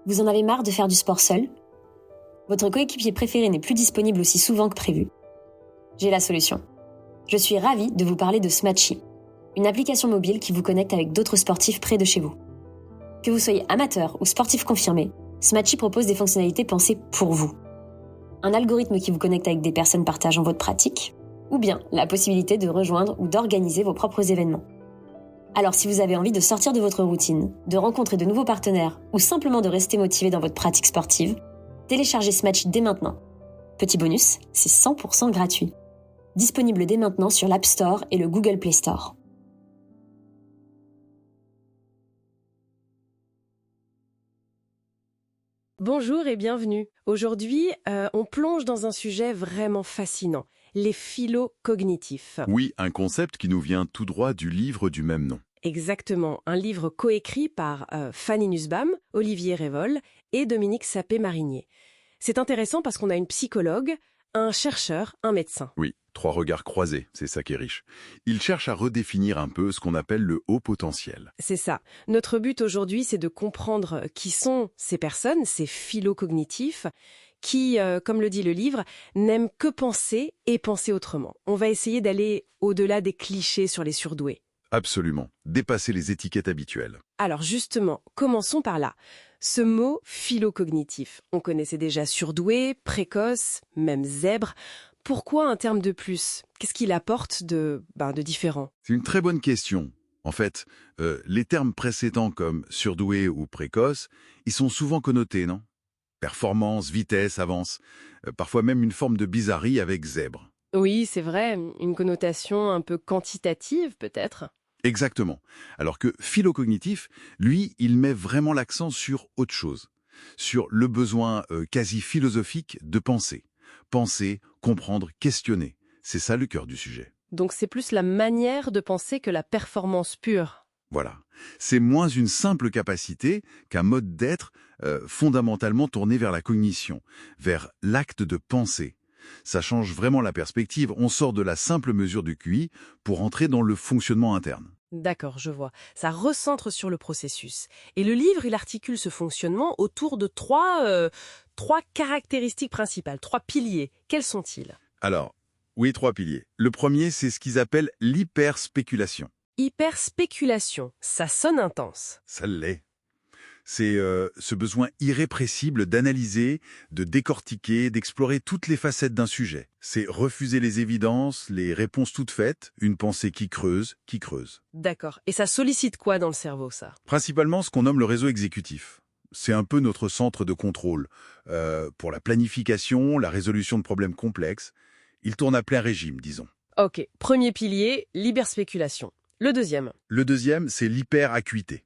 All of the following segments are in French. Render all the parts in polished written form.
Vous en avez marre de faire du sport seul? Votre coéquipier préféré n'est plus disponible aussi souvent que prévu? J'ai la solution. Je suis ravie de vous parler de Smatchy, une application mobile qui vous connecte avec d'autres sportifs près de chez vous. Que vous soyez amateur ou sportif confirmé, Smatchy propose des fonctionnalités pensées pour vous. Un algorithme qui vous connecte avec des personnes partageant votre pratique, ou bien la possibilité de rejoindre ou d'organiser vos propres événements. Alors si vous avez envie de sortir de votre routine, de rencontrer de nouveaux partenaires ou simplement de rester motivé dans votre pratique sportive, téléchargez Smatchy dès maintenant. Petit bonus, c'est 100% gratuit. Disponible dès maintenant sur l'App Store et le Google Play Store. Bonjour et bienvenue. Aujourd'hui, on plonge dans un sujet vraiment fascinant, les phylocognitifs. Oui, un concept qui nous vient tout droit du livre du même nom. Exactement, un livre coécrit par Fanny Nussbaum, Olivier Révol et Dominique Sapé-Marinier. C'est intéressant parce qu'on a une psychologue, un chercheur, un médecin. Oui, 3 regards croisés, c'est ça qui est riche. Il cherche à redéfinir un peu ce qu'on appelle le haut potentiel. C'est ça. Notre but aujourd'hui, c'est de comprendre qui sont ces personnes, ces phylocognitifs, qui, comme le dit le livre, n'aiment que penser et penser autrement. On va essayer d'aller au-delà des clichés sur les surdoués. Absolument, dépasser les étiquettes habituelles. Alors justement, commençons par là. Ce mot phylocognitif, on connaissait déjà surdoué, précoce, même zèbre. Pourquoi un terme de plus? Qu'est-ce qu'il apporte de différent? C'est une très bonne question. En fait, les termes précédents comme surdoué ou précoce, ils sont souvent connotés, non? Performance, vitesse, avance. Parfois même une forme de bizarrerie avec zèbre. Oui, c'est vrai, une connotation un peu quantitative peut-être. Exactement. Alors que phylocognitif, lui, il met vraiment l'accent sur autre chose. Sur le besoin quasi philosophique de penser. Penser, comprendre, questionner. C'est ça le cœur du sujet. Donc c'est plus la manière de penser que la performance pure. Voilà. C'est moins une simple capacité qu'un mode d'être fondamentalement tourné vers la cognition, vers l'acte de penser. Ça change vraiment la perspective. On sort de la simple mesure du QI pour entrer dans le fonctionnement interne. D'accord, je vois. Ça recentre sur le processus. Et le livre, il articule ce fonctionnement autour de trois caractéristiques principales, 3 piliers. Quels sont-ils? Alors, oui, 3 piliers. Le premier, c'est ce qu'ils appellent l'hyperspéculation. Hyperspéculation, ça sonne intense. Ça l'est. C'est ce besoin irrépressible d'analyser, de décortiquer, d'explorer toutes les facettes d'un sujet. C'est refuser les évidences, les réponses toutes faites, une pensée qui creuse, qui creuse. D'accord. Et ça sollicite quoi dans le cerveau, ça? Principalement ce qu'on nomme le réseau exécutif. C'est un peu notre centre de contrôle. Pour la planification, la résolution de problèmes complexes, il tourne à plein régime, disons. Ok, premier pilier, l'hyperspéculation. Le deuxième? Le deuxième, c'est l'hyperacuité.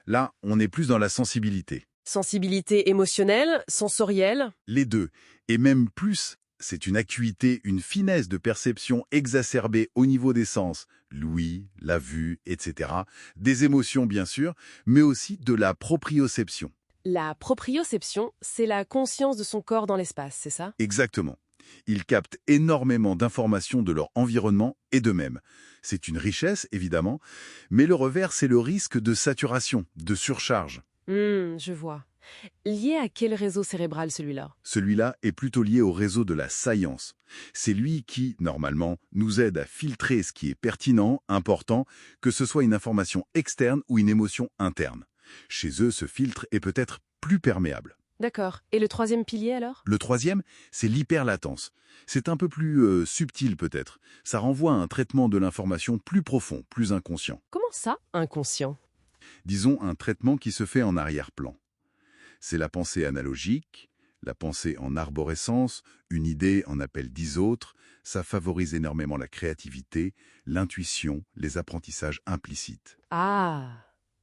Là, on est plus dans la sensibilité. Sensibilité émotionnelle, sensorielle? Les deux. Et même plus, c'est une acuité, une finesse de perception exacerbée au niveau des sens, l'ouïe, la vue, etc. Des émotions, bien sûr, mais aussi de la proprioception. La proprioception, c'est la conscience de son corps dans l'espace, c'est ça? Exactement. Ils captent énormément d'informations de leur environnement et d'eux-mêmes. C'est une richesse, évidemment, mais le revers, c'est le risque de saturation, de surcharge. Je vois. Lié à quel réseau cérébral celui-là? Celui-là est plutôt lié au réseau de la science. C'est lui qui, normalement, nous aide à filtrer ce qui est pertinent, important, que ce soit une information externe ou une émotion interne. Chez eux, ce filtre est peut-être plus perméable. D'accord. Et le troisième pilier alors? Le troisième, c'est l'hyperlatence. C'est un peu plus subtil peut-être. Ça renvoie à un traitement de l'information plus profond, plus inconscient. Comment ça, inconscient? Disons un traitement qui se fait en arrière-plan. C'est la pensée analogique, la pensée en arborescence, une idée en appelle 10 autres. Ça favorise énormément la créativité, l'intuition, les apprentissages implicites. Ah,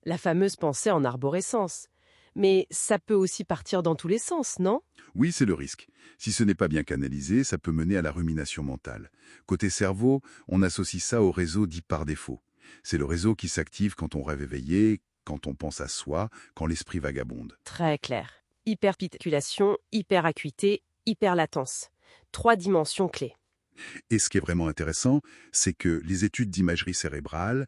la fameuse pensée en arborescence. Mais ça peut aussi partir dans tous les sens, non? Oui, c'est le risque. Si ce n'est pas bien canalisé, ça peut mener à la rumination mentale. Côté cerveau, on associe ça au réseau dit par défaut. C'est le réseau qui s'active quand on rêve éveillé, quand on pense à soi, quand l'esprit vagabonde. Très clair. Hyperspéculation, hyperacuité, hyperlatence. 3 dimensions clés. Et ce qui est vraiment intéressant, c'est que les études d'imagerie cérébrale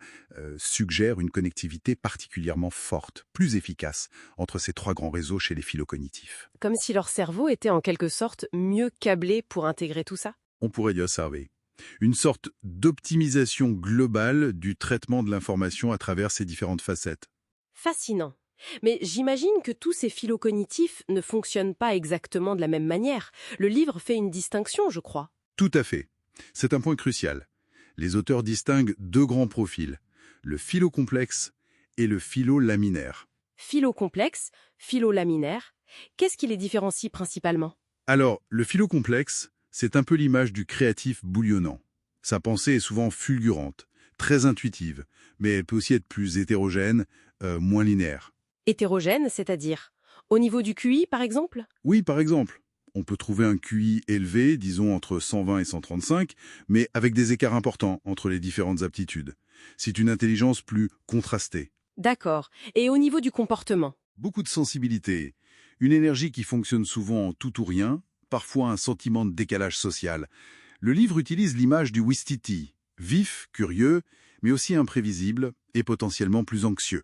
suggèrent une connectivité particulièrement forte, plus efficace, entre ces trois grands réseaux chez les phylocognitifs. Comme si leur cerveau était en quelque sorte mieux câblé pour intégrer tout ça. On pourrait y observer une sorte d'optimisation globale du traitement de l'information à travers ces différentes facettes. Fascinant. Mais j'imagine que tous ces phylocognitifs ne fonctionnent pas exactement de la même manière. Le livre fait une distinction, je crois. Tout à fait. C'est un point crucial. Les auteurs distinguent deux grands profils, le phylocomplexe et le phylolaminaire. Phylocomplexe, phylolaminaire. Qu'est-ce qui les différencie principalement? Alors, le phylocomplexe, c'est un peu l'image du créatif bouillonnant. Sa pensée est souvent fulgurante, très intuitive, mais elle peut aussi être plus hétérogène, moins linéaire. Hétérogène, c'est-à-dire au niveau du QI, par exemple? Oui, par exemple, on peut trouver un QI élevé, disons entre 120 et 135, mais avec des écarts importants entre les différentes aptitudes. C'est une intelligence plus contrastée. D'accord. Et au niveau du comportement? Beaucoup de sensibilité, une énergie qui fonctionne souvent en tout ou rien, parfois un sentiment de décalage social. Le livre utilise l'image du Ouistiti, vif, curieux, mais aussi imprévisible et potentiellement plus anxieux.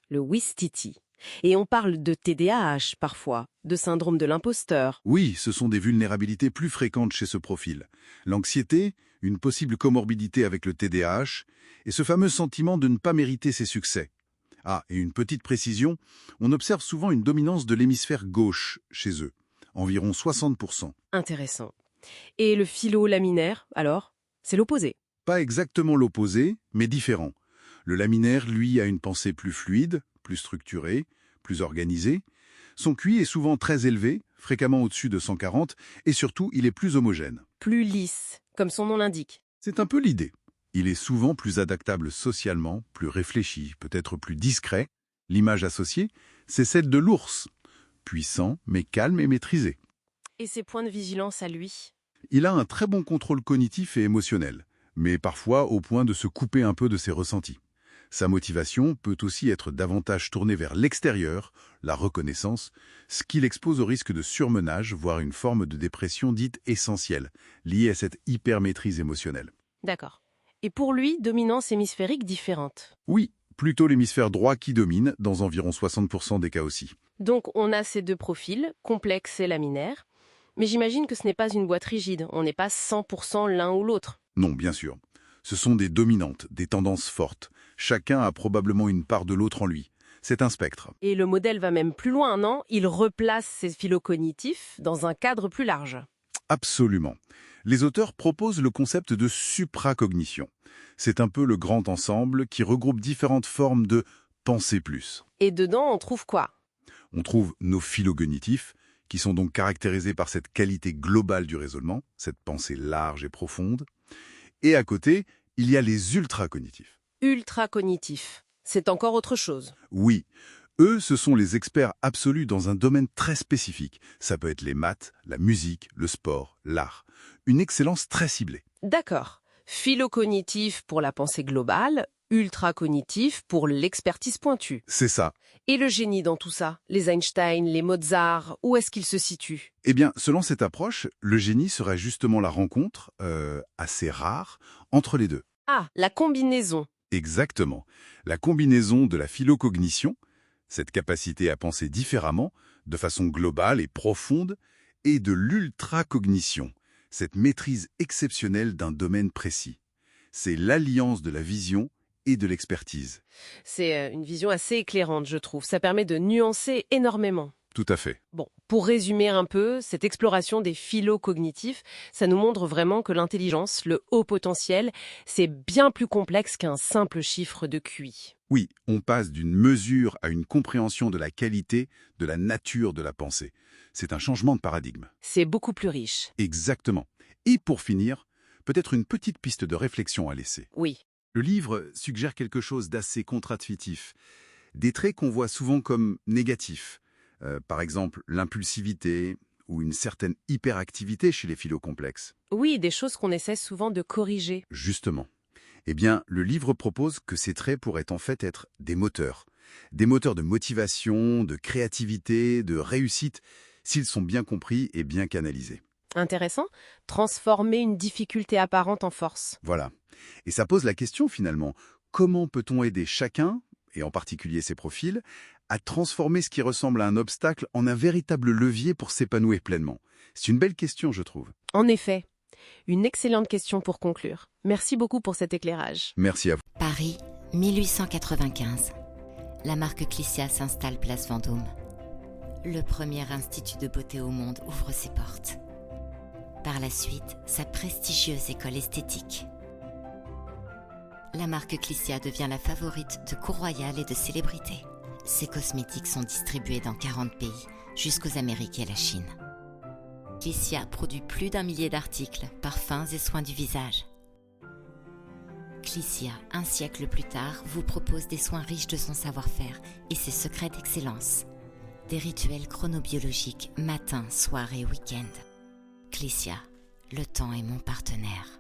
Le Ouistiti. Et on parle de TDAH parfois, de syndrome de l'imposteur. Oui, ce sont des vulnérabilités plus fréquentes chez ce profil. L'anxiété, une possible comorbidité avec le TDAH, et ce fameux sentiment de ne pas mériter ses succès. Ah, et une petite précision, on observe souvent une dominance de l'hémisphère gauche chez eux, environ 60%. Intéressant. Et le phylolaminaire, alors? C'est l'opposé. Pas exactement l'opposé, mais différent. Le laminaire, lui, a une pensée plus fluide, plus structurée, plus organisée. Son QI est souvent très élevé, fréquemment au-dessus de 140, et surtout, il est plus homogène. Plus lisse, comme son nom l'indique. C'est un peu l'idée. Il est souvent plus adaptable socialement, plus réfléchi, peut-être plus discret. L'image associée, c'est celle de l'ours, puissant, mais calme et maîtrisé. Et ses points de vigilance à lui? Il a un très bon contrôle cognitif et émotionnel, mais parfois au point de se couper un peu de ses ressentis. Sa motivation peut aussi être davantage tournée vers l'extérieur, la reconnaissance, ce qui l'expose au risque de surmenage, voire une forme de dépression dite essentielle, liée à cette hypermaîtrise émotionnelle. D'accord. Et pour lui, dominance hémisphérique différente. Oui, plutôt l'hémisphère droit qui domine, dans environ 60% des cas aussi. Donc on a ces deux profils, complexe et laminaire. Mais j'imagine que ce n'est pas une boîte rigide, on n'est pas 100% l'un ou l'autre. Non, bien sûr. Ce sont des dominantes, des tendances fortes. Chacun a probablement une part de l'autre en lui. C'est un spectre. Et le modèle va même plus loin, non? Il replace ces phylocognitifs dans un cadre plus large. Absolument. Les auteurs proposent le concept de supracognition. C'est un peu le grand ensemble qui regroupe différentes formes de pensée plus. Et dedans, on trouve quoi? On trouve nos phylogonitifs, qui sont donc caractérisés par cette qualité globale du raisonnement, cette pensée large et profonde. Et à côté, il y a les ultracognitifs. Ultracognitif. C'est encore autre chose. Oui, eux, ce sont les experts absolus dans un domaine très spécifique. Ça peut être les maths, la musique, le sport, l'art. Une excellence très ciblée. D'accord. Phylocognitif pour la pensée globale, ultracognitif pour l'expertise pointue. C'est ça. Et le génie dans tout ça? Les Einstein, les Mozart, où est-ce qu'ils se situent? Eh bien, selon cette approche, le génie serait justement la rencontre, assez rare, entre les deux. Ah, la combinaison. Exactement. La combinaison de la phylocognition, cette capacité à penser différemment, de façon globale et profonde, et de l'ultracognition, cette maîtrise exceptionnelle d'un domaine précis. C'est l'alliance de la vision et de l'expertise. C'est une vision assez éclairante, je trouve. Ça permet de nuancer énormément. Tout à fait. Bon, pour résumer un peu, cette exploration des phylocognitifs, ça nous montre vraiment que l'intelligence, le haut potentiel, c'est bien plus complexe qu'un simple chiffre de QI. Oui, on passe d'une mesure à une compréhension de la qualité, de la nature de la pensée. C'est un changement de paradigme. C'est beaucoup plus riche. Exactement. Et pour finir, peut-être une petite piste de réflexion à laisser. Oui. Le livre suggère quelque chose d'assez contre-intuitif. Des traits qu'on voit souvent comme négatifs. Par exemple, l'impulsivité ou une certaine hyperactivité chez les phylocomplexes. Oui, des choses qu'on essaie souvent de corriger. Justement. Eh bien, le livre propose que ces traits pourraient en fait être des moteurs. Des moteurs de motivation, de créativité, de réussite, s'ils sont bien compris et bien canalisés. Intéressant. Transformer une difficulté apparente en force. Voilà. Et ça pose la question finalement, comment peut-on aider chacun, et en particulier ses profils, à transformer ce qui ressemble à un obstacle en un véritable levier pour s'épanouir pleinement? C'est une belle question, je trouve. En effet, une excellente question pour conclure. Merci beaucoup pour cet éclairage. Merci à vous. Paris, 1895. La marque Clicia s'installe place Vendôme. Le premier institut de beauté au monde ouvre ses portes. Par la suite, sa prestigieuse école esthétique. La marque Clicia devient la favorite de cours royales et de célébrités. Ses cosmétiques sont distribués dans 40 pays, jusqu'aux Amériques et la Chine. Clicia produit plus d'1 millier d'articles, parfums et soins du visage. Clicia, un siècle plus tard, vous propose des soins riches de son savoir-faire et ses secrets d'excellence. Des rituels chronobiologiques matin, soir et week-end. Clicia, le temps est mon partenaire.